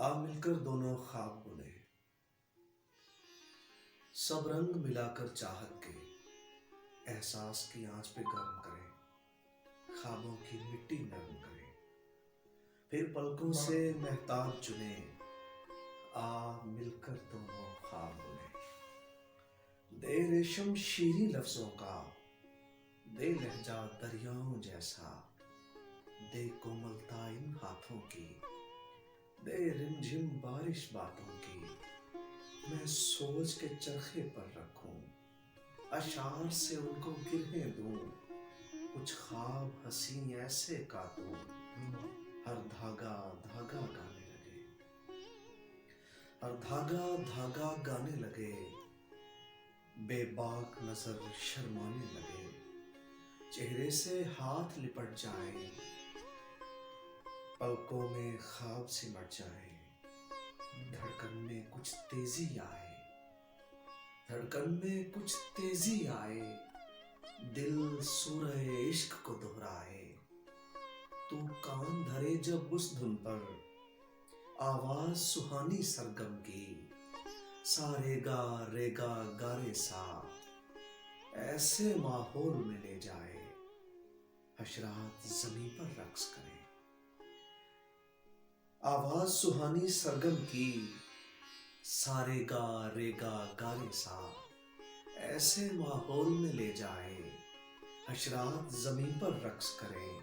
آ مل کر دونوں خواب بنے، سب رنگ ملا کر چاہت کے احساس کی آنچ پہ گرم کریں، خوابوں کی مٹی نرم کریں، پھر پلکوں سے مہتاب چنیں، آ مل کر دونوں خواب بنے۔ دے ریشم شیریں لفظوں کا، دے لہجہ دریاؤں جیسا، دے کوملتا ان ہاتھوں کی، دے رمجھم بارش باتوں کی، میں سوچ کے چرخے پر رکھوں، اشعار سے ان کو گرہیں دوں، کچھ خواب حسین ایسے کاٹوں، ہر دھاگا دھاگا گانے لگے، ہر دھاگا دھاگا گانے لگے، بے باک نظر شرمانے لگے، چہرے سے ہاتھ لپٹ جائیں، پلکوں میں خواب سمٹ جائیں، دھڑکن میں کچھ تیزی آئے، دھڑکن میں کچھ تیزی آئے، دل سورہ عشق کو دہرائے، تو کان دھرے جب اس دھن پر، آواز سہانی سرگم کی، سا رے گا رے گا گا رے سا، ایسے ماحول میں لے جائے، حشرات زمیں پر رقص کریں۔ آواز سہانی سرگم کی، سا رے گا گا رے سا، ایسے ماحول میں لے جائے، حشرات زمیں پر رقص کریں،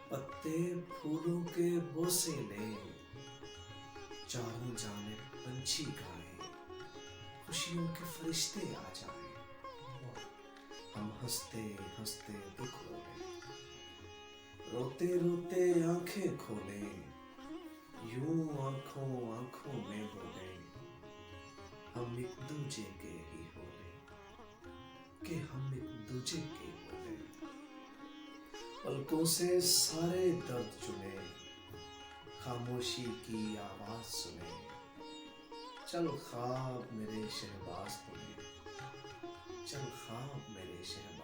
پتے پھولوں کے بوسے لیں، چاروں جانب پنچھی گائیں، خوشیوں کے فرشتے آ جائیں، ہم ہنستے ہنستے دکھ رولیں، روتے روتے آنکھیں کھولیں، یوں آنکھوں آنکھوں میں بولیں، ہم ایک دوجے کے ہی ہولے، کہ ہم ایک دوجے کے ہولے، پلکوں سے سارے درد چنیں، خاموشی کی آواز سنیں، چل خواب میرے شہباز بنے، چل خواب میرے شہباز